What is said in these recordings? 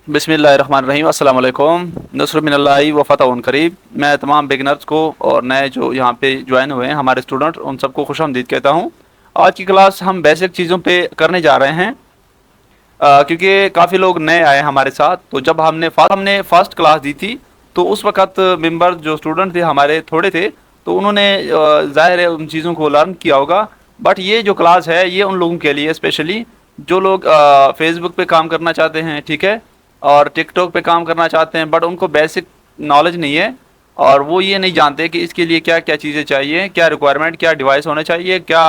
बिस्मिल्लाहिर्रहमानिर्रहीम अस्सलाम वालेकुम। नस्र मिनल्लाहि व फ़तहुन करीब। मैं तमाम बिगनर्स को और नए जो यहाँ पे ज्वाइन हुए हैं हमारे स्टूडेंट, उन सबको खुशामदीद कहता हूँ। आज की क्लास हम बेसिक चीज़ों पे करने जा रहे हैं, क्योंकि काफ़ी लोग नए आए हमारे साथ। तो जब हमने फर्स्ट क्लास दी थी तो उस वक़्त मेंबर जो स्टूडेंट थे हमारे थोड़े थे, तो उन्होंने ज़ाहिर है उन चीज़ों को लर्न किया होगा। बट ये जो क्लास है ये उन लोगों के लिए स्पेशली जो लोग फेसबुक पे काम करना चाहते हैं, ठीक है, और टिकटॉक पे काम करना चाहते हैं, बट उनको बेसिक नॉलेज नहीं है और वो ये नहीं जानते कि इसके लिए क्या क्या चीज़ें चाहिए, क्या रिक्वायरमेंट, क्या डिवाइस होना चाहिए, क्या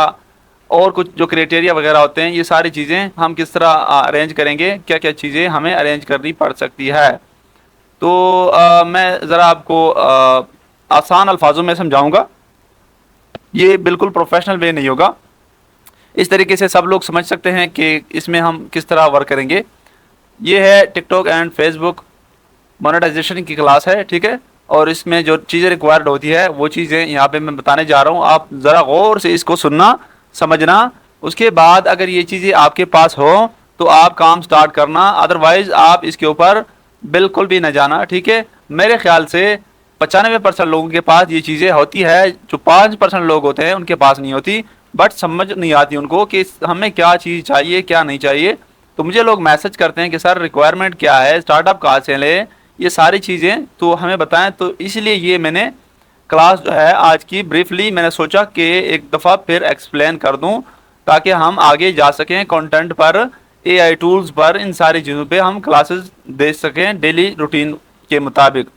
और कुछ जो क्राइटेरिया वगैरह होते हैं, ये सारी चीज़ें हम किस तरह अरेंज करेंगे, क्या क्या चीज़ें हमें अरेंज करनी पड़ सकती है। तो मैं ज़रा आपको आसान अल्फाजों में समझाऊंगा। ये बिल्कुल प्रोफेशनल वे नहीं होगा, इस तरीके से सब लोग समझ सकते हैं कि इसमें हम किस तरह वर्क करेंगे। ये है टिकटॉक एंड फेसबुक मोनेटाइजेशन की क्लास है, ठीक है, और इसमें जो चीज़ें रिक्वायर्ड होती है वो चीज़ें यहाँ पे मैं बताने जा रहा हूँ। आप ज़रा गौर से इसको सुनना, समझना। उसके बाद अगर ये चीज़ें आपके पास हो तो आप काम स्टार्ट करना, अदरवाइज़ आप इसके ऊपर बिल्कुल भी न जाना, ठीक है। मेरे ख्याल से 95% लोगों के पास ये चीज़ें होती है, जो 5% लोग होते हैं उनके पास नहीं होती, बट समझ नहीं आती उनको कि हमें क्या चीज़ चाहिए क्या नहीं चाहिए। तो मुझे लोग मैसेज करते हैं कि सर रिक्वायरमेंट क्या है, स्टार्टअप कहाँ से लें, ये सारी चीज़ें तो हमें बताएं। तो इसलिए ये मैंने क्लास जो है आज की ब्रीफली मैंने सोचा कि एक दफ़ा फिर एक्सप्लेन कर दूं, ताकि हम आगे जा सकें कंटेंट पर, एआई टूल्स पर, इन सारी चीज़ों पे हम क्लासेस दे सकें डेली रूटीन के मुताबिक।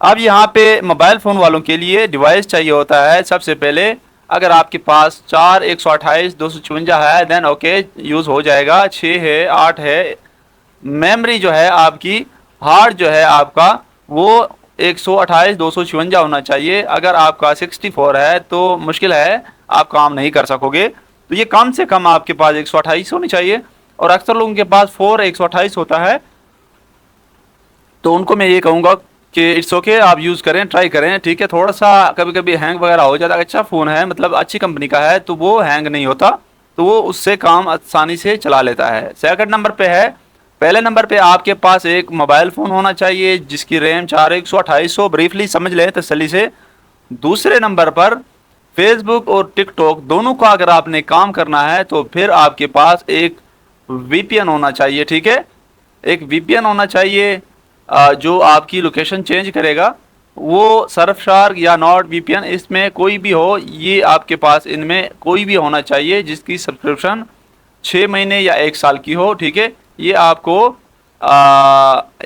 अब यहाँ पे मोबाइल फ़ोन वालों के लिए डिवाइस चाहिए होता है सबसे पहले। अगर आपके पास 4 128 256 है देन ओके यूज़ हो जाएगा। 6 है, 8 है, मेमोरी जो है आपकी, हार्ड जो है आपका, वो 128 256 होना चाहिए। अगर आपका 64 है तो मुश्किल है, आप काम नहीं कर सकोगे। तो ये कम से कम आपके पास 128 होनी चाहिए, और अक्सर लोगों के पास 128 होता है। तो उनको मैं ये कहूँगा कि इट्स ओके, आप यूज़ करें, ट्राई करें, ठीक है। थोड़ा सा कभी कभी हैंग वगैरह हो जाता है, अच्छा फ़ोन है, मतलब अच्छी कंपनी का है, तो वो हैंग नहीं होता, तो वो उससे काम आसानी से चला लेता है। सेकंड नंबर पे है, पहले नंबर पे आपके पास एक मोबाइल फ़ोन होना चाहिए जिसकी रैम 4 128 हो, ब्रीफली समझ लें तसल्ली से। दूसरे नंबर पर फेसबुक और टिकटॉक दोनों का अगर आपने काम करना है तो फिर आपके पास एक वीपीएन होना चाहिए, ठीक है। एक वीपीएन होना चाहिए जो आपकी लोकेशन चेंज करेगा। वो सरफशार या नॉट वीपीएन, इसमें कोई भी हो, ये आपके पास इनमें कोई भी होना चाहिए जिसकी सब्सक्रिप्शन 6 महीने या 1 साल की हो, ठीक है। ये आपको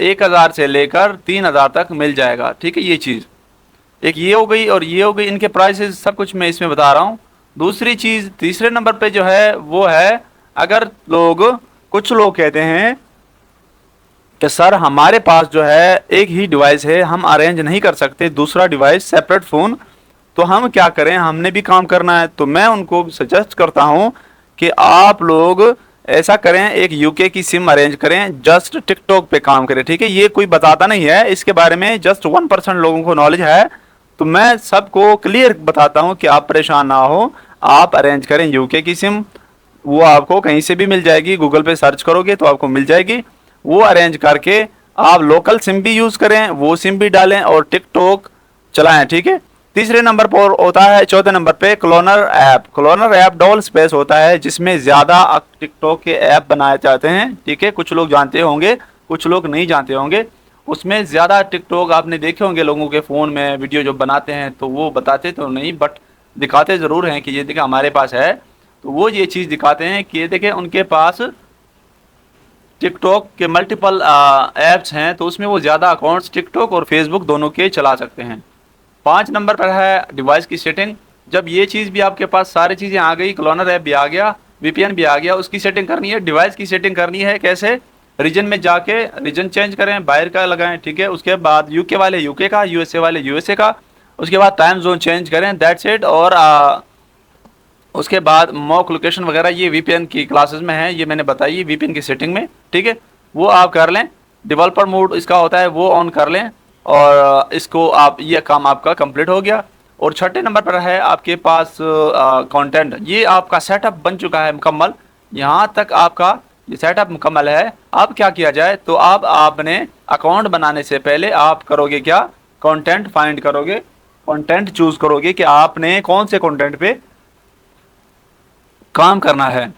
1000 से लेकर 3000 तक मिल जाएगा, ठीक है। ये चीज़ एक ये हो गई, और ये हो गई, इनके प्राइसेस सब कुछ मैं इसमें बता रहा हूँ। दूसरी चीज़ तीसरे नंबर पे जो है वो है, अगर कुछ लोग कहते हैं कि सर हमारे पास जो है एक ही डिवाइस है, हम अरेंज नहीं कर सकते दूसरा डिवाइस सेपरेट फ़ोन, तो हम क्या करें, हमने भी काम करना है। तो मैं उनको सजेस्ट करता हूं कि आप लोग ऐसा करें, एक यूके की सिम अरेंज करें, जस्ट टिकटॉक पे काम करें, ठीक है। ये कोई बताता नहीं है इसके बारे में, जस्ट 1% लोगों को नॉलेज है। तो मैं सबको क्लियर बताता हूं कि आप परेशान ना हो, आप अरेंज करें यूके की सिम। वो आपको कहीं से भी मिल जाएगी, गूगल पे सर्च करोगे तो आपको मिल जाएगी। वो अरेंज करके आप लोकल सिम भी यूज़ करें, वो सिम भी डालें और टिकटॉक चलाएं, ठीक है। तीसरे नंबर पर होता है, चौथे नंबर पे cloner app. Cloner app double space होता है जिसमें ज़्यादा टिकटॉक के ऐप बनाए जाते हैं, ठीक है। कुछ लोग जानते होंगे, कुछ लोग नहीं जानते होंगे। उसमें ज़्यादा टिकटॉक आपने देखे होंगे लोगों के फ़ोन में वीडियो जो बनाते हैं, तो वो बताते तो नहीं बट दिखाते ज़रूर हैं कि ये देखें हमारे पास है। तो वो ये चीज़ दिखाते हैं कि ये देखें उनके पास टिकटॉक के मल्टीपल ऐप्स हैं, तो उसमें वो ज़्यादा अकाउंट्स टिकटॉक और फेसबुक दोनों के चला सकते हैं। 5 नंबर पर है डिवाइस की सेटिंग। जब ये चीज़ भी आपके पास सारी चीज़ें आ गई, क्लोनर ऐप भी आ गया, वीपीएन भी आ गया, उसकी सेटिंग करनी है, डिवाइस की सेटिंग करनी है। कैसे? रीजन में जाके रीजन चेंज करें, बाहर का लगाएं, ठीक है। उसके बाद यूके वाले यूके का, यूएसए वाले यूएसए का, उसके बाद टाइम जोन चेंज करें, दैट्स इट। और उसके बाद मॉक लोकेशन वगैरह ये वीपीएन की क्लासेस में है, ये मैंने बताई वीपीएन की सेटिंग में, ठीक है। वो आप कर लें। डेवलपर मोड इसका होता है, वो ऑन कर लें, और इसको आप, ये काम आपका कंप्लीट हो गया। और छठे नंबर पर है आपके पास कंटेंट। ये आपका सेटअप बन चुका है मुकम्मल, यहाँ तक आपका ये सेटअप मुकम्मल है। अब क्या किया जाए, तो अब आपने अकाउंट बनाने से पहले आप करोगे क्या, कंटेंट फाइंड करोगे, कंटेंट चूज करोगे कि आपने कौन से कंटेंट पे काम करना है।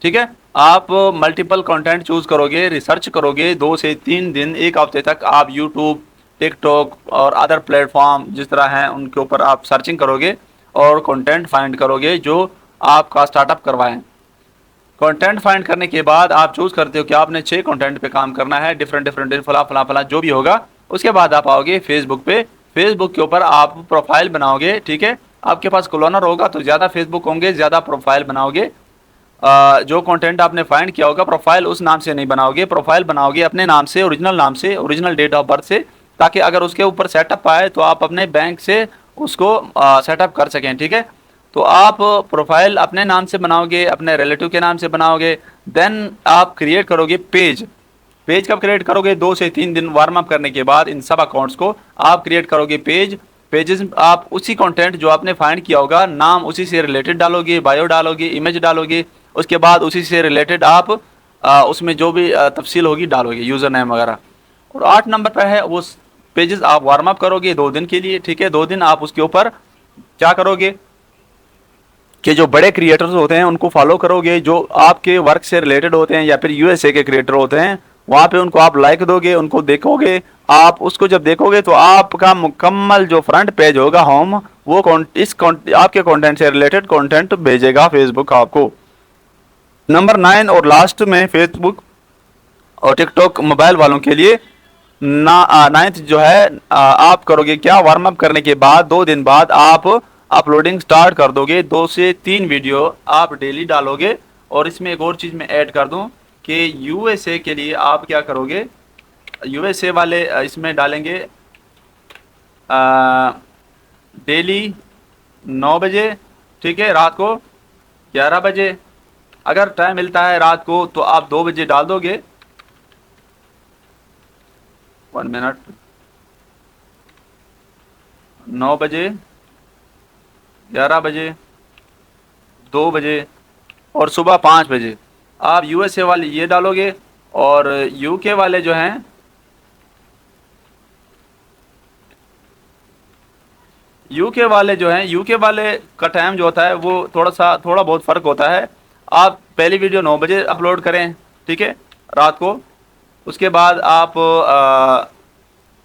ठीक है, आप मल्टीपल कंटेंट चूज करोगे, रिसर्च करोगे 2 से 3 दिन, 1 हफ्ते तक आप यूट्यूब, टिकटॉक और अदर प्लेटफॉर्म जिस तरह हैं उनके ऊपर आप सर्चिंग करोगे और कंटेंट फाइंड करोगे जो आपका स्टार्टअप करवाएं। कंटेंट फाइंड करने के बाद आप चूज करते हो कि आपने 6 कंटेंट पे काम करना है, डिफरेंट डिफरेंट फला फला फला जो भी होगा। उसके बाद आप आओगे फेसबुक पे, फेसबुक के ऊपर आप प्रोफाइल बनाओगे। ठीक है, आपके पास क्लोनर होगा तो ज़्यादा फेसबुक होंगे, ज़्यादा प्रोफाइल बनाओगे। जो कंटेंट आपने फाइंड किया होगा प्रोफाइल उस नाम से नहीं बनाओगे, प्रोफाइल बनाओगे अपने नाम से, ओरिजिनल डेट ऑफ बर्थ से, ताकि अगर उसके ऊपर सेटअप आए तो आप अपने बैंक से उसको सेटअप कर सकें। ठीक है, तो आप प्रोफाइल अपने नाम से बनाओगे, अपने रिलेटिव के नाम से बनाओगे। देन आप क्रिएट करोगे पेज। पेज कब क्रिएट करोगे, 2 से 3 दिन वार्म अप करने के बाद इन सब अकाउंट्स को आप क्रिएट करोगे पेज। पेजेस आप उसी कंटेंट जो आपने फाइंड किया होगा, नाम उसी से रिलेटेड डालोगे, बायो डालोगे, इमेज डालोगे। उसके बाद उसी से रिलेटेड आप उसमें जो भी तफसील होगी डालोगे, यूज़र नेम वगैरह। और 8 नंबर पर है वो पेजेस आप वार्म अप करोगे 2 दिन के लिए। ठीक है, 2 दिन आप उसके ऊपर क्या करोगे कि जो बड़े क्रिएटर्स होते हैं उनको फॉलो करोगे, जो आपके वर्क से रिलेटेड होते हैं या फिर यूएसए के क्रिएटर होते हैं, वहाँ पे उनको आप लाइक दोगे, उनको देखोगे। आप उसको जब देखोगे तो आपका मुकम्मल जो फ्रंट पेज होगा होम, वो आपके कंटेंट से रिलेटेड कंटेंट भेजेगा फेसबुक आपको। नंबर 9 और लास्ट में फेसबुक और टिकटॉक मोबाइल वालों के लिए नाइन्थ जो है, आप करोगे क्या, वार्म अप करने के बाद 2 दिन बाद आप अपलोडिंग स्टार्ट कर दोगे। 2 से 3 वीडियो आप डेली डालोगे। और इसमें एक और चीज़ मैं ऐड कर दूं कि यूएसए के लिए आप क्या करोगे, यूएसए वाले इसमें डालेंगे डेली 9 बजे। ठीक है, रात को 11 बजे। अगर टाइम मिलता है रात को तो आप 2 बजे डाल दोगे। 1 मिनट, 9 बजे, 11 बजे, 2 बजे और सुबह 5 बजे आप यूएसए वाले ये डालोगे। और यूके वाले जो हैं, यूके वाले का टाइम जो होता है वो थोड़ा बहुत फ़र्क होता है। आप पहली वीडियो 9 बजे अपलोड करें। ठीक है, रात को। उसके बाद आप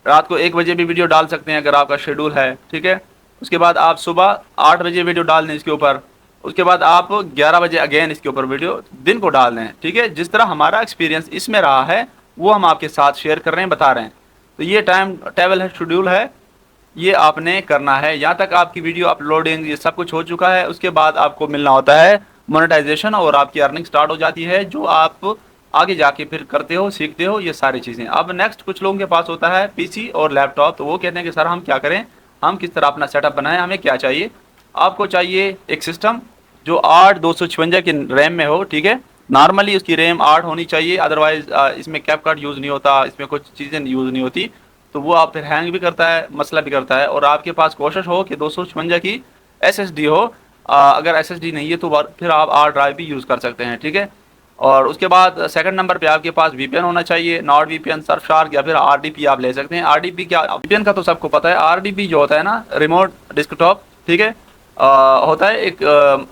रात को 1 बजे भी वीडियो डाल सकते हैं अगर आपका शेड्यूल है। ठीक है, उसके बाद आप सुबह 8 बजे वीडियो डाल दें इसके ऊपर। उसके बाद आप 11 बजे अगेन इसके ऊपर वीडियो दिन को डाल दें। ठीक है, जिस तरह हमारा एक्सपीरियंस इसमें रहा है वो हम आपके साथ शेयर कर रहे हैं, बता रहे हैं। तो ये टाइम टेबल है, शेड्यूल है, ये आपने करना है। यहाँ तक आपकी वीडियो अपलोडिंग ये सब कुछ हो चुका है। उसके बाद आपको मिलना होता है मोनेटाइजेशन और आपकी अर्निंग स्टार्ट हो जाती है, जो आप आगे जाके फिर करते हो, सीखते हो ये सारी चीज़ें। अब नेक्स्ट कुछ लोगों के पास होता है पीसी और लैपटॉप, तो वो कहते हैं कि सर हम क्या करें, हम किस तरह अपना सेटअप बनाएं, हमें क्या चाहिए। आपको चाहिए एक सिस्टम जो 8/256 की रैम में हो। ठीक है, नॉर्मली उसकी रैम 8 होनी चाहिए, अदरवाइज इसमें कैपकट यूज़ नहीं होता, इसमें कुछ चीज़ें यूज़ नहीं होती, तो वो आप फिर हैंग भी करता है, मसला भी करता है। और आपके पास कोशिश हो कि 256 की एसएसडी हो। अगर एसएसडी नहीं है तो फिर आप आर ड्राइव भी यूज़ कर सकते हैं। ठीक है, और उसके बाद सेकंड नंबर पे आपके पास वीपीएन होना चाहिए, नॉट वीपीएन, सरफशार्क या फिर आरडीपी आप ले सकते हैं। आरडीपी क्या, वीपीएन का तो सबको पता है। आरडीपी जो होता है ना, रिमोट डेस्कटॉप, ठीक है, होता है एक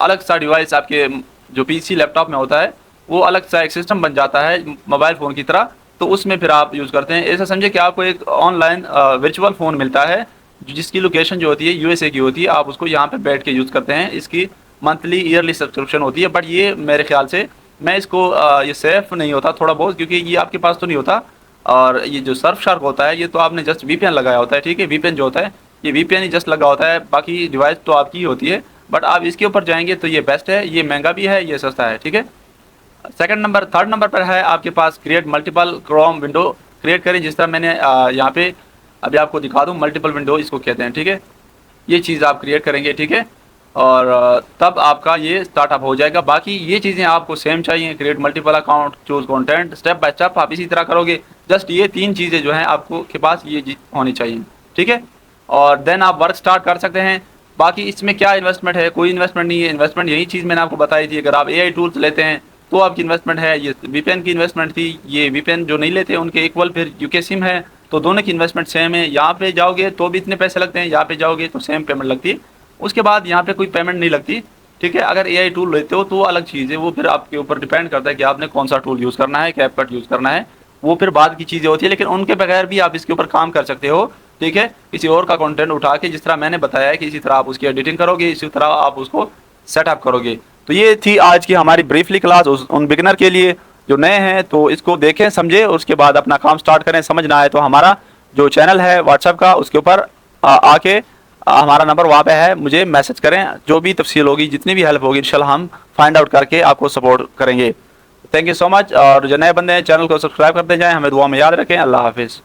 अलग सा डिवाइस आपके जो पीसी लैपटॉप में होता है, वो अलग सा एक सिस्टम बन जाता है मोबाइल फ़ोन की तरह। तो उसमें फिर आप यूज़ करते हैं। ऐसा समझे कि आपको एक ऑनलाइन वर्चुअल फ़ोन मिलता है जिसकी लोकेशन जो होती है यूएसए की होती है, आप उसको यहाँ पे बैठ के यूज़ करते हैं। इसकी मंथली ईयरली सब्सक्रिप्शन होती है, बट ये मेरे ख्याल से मैं इसको ये सेफ़ नहीं होता थोड़ा बहुत, क्योंकि ये आपके पास तो नहीं होता। और ये जो सर्फशार्क होता है ये तो आपने जस्ट वीपीएन लगाया होता है। ठीक है, वीपीएन जो होता है ये वीपीएन ही जस्ट लगा होता है, बाकी डिवाइस तो आपकी ही होती है। बट आप इसके ऊपर जाएंगे तो ये बेस्ट है, ये महंगा भी है, ये सस्ता है। ठीक है, थर्ड नंबर पर है आपके पास create multiple Chrome window create करें। जिस तरह मैंने यहाँ पे अभी आपको दिखा दूँ, मल्टीपल विंडो इसको कहते हैं। ठीक है, ये चीज़ आप क्रिएट करेंगे। ठीक है, और तब आपका ये स्टार्टअप हो जाएगा। बाकी ये चीज़ें आपको सेम चाहिए, create multiple account, choose content, step by step आप इसी तरह करोगे। जस्ट ये 3 चीज़ें जो हैं आपको के पास ये होनी चाहिए। ठीक है, और देन आप वर्क स्टार्ट कर सकते हैं। बाकी इसमें क्या इन्वेस्टमेंट है, कोई इन्वेस्टमेंट नहीं है। इन्वेस्टमेंट यही चीज़ मैंने आपको बताई थी। अगर आप एआई टूल्स लेते हैं तो आपकी इन्वेस्टमेंट है। ये वीपीएन की इन्वेस्टमेंट थी, ये वीपीएन जो नहीं लेते उनके इक्वल फिर यूके सिम है, तो दोनों की इन्वेस्टमेंट सेम है। यहाँ पे जाओगे तो भी इतने पैसे लगते हैं, यहाँ पे जाओगे तो सेम पेमेंट लगती है। उसके बाद यहाँ पे कोई पेमेंट नहीं लगती, ठीक है। अगर एआई टूल लेते हो तो वो अलग चीज़ है, वो फिर आपके ऊपर डिपेंड करता है कि आपने कौन सा टूल यूज़ करना है, कैपकट यूज़ करना है, वो फिर बाद की चीज़ें होती है। लेकिन उनके बगैर भी आप इसके ऊपर काम कर सकते हो, ठीक है। किसी और का कंटेंट उठा के, जिस तरह मैंने बताया है कि इसी तरह आप उसकी एडिटिंग करोगे, इसी तरह आप उसको सेटअप करोगे। तो ये थी आज की हमारी ब्रीफली क्लास उन बिगिनर के लिए जो नए हैं। तो इसको देखें, समझें, उसके बाद अपना काम स्टार्ट करें। समझ ना आए तो हमारा जो चैनल है व्हाट्सएप का, उसके ऊपर आके हमारा नंबर वहाँ पे है, मुझे मैसेज करें। जो भी तफसील होगी, जितनी भी हेल्प होगी, इंशाल्लाह हम फाइंड आउट करके आपको सपोर्ट करेंगे। Thank you so much. और जो नए बंदे हैं चैनल को सब्सक्राइब करते जाएं, हमें दुआ में याद रखें। अल्लाह हाफिज़।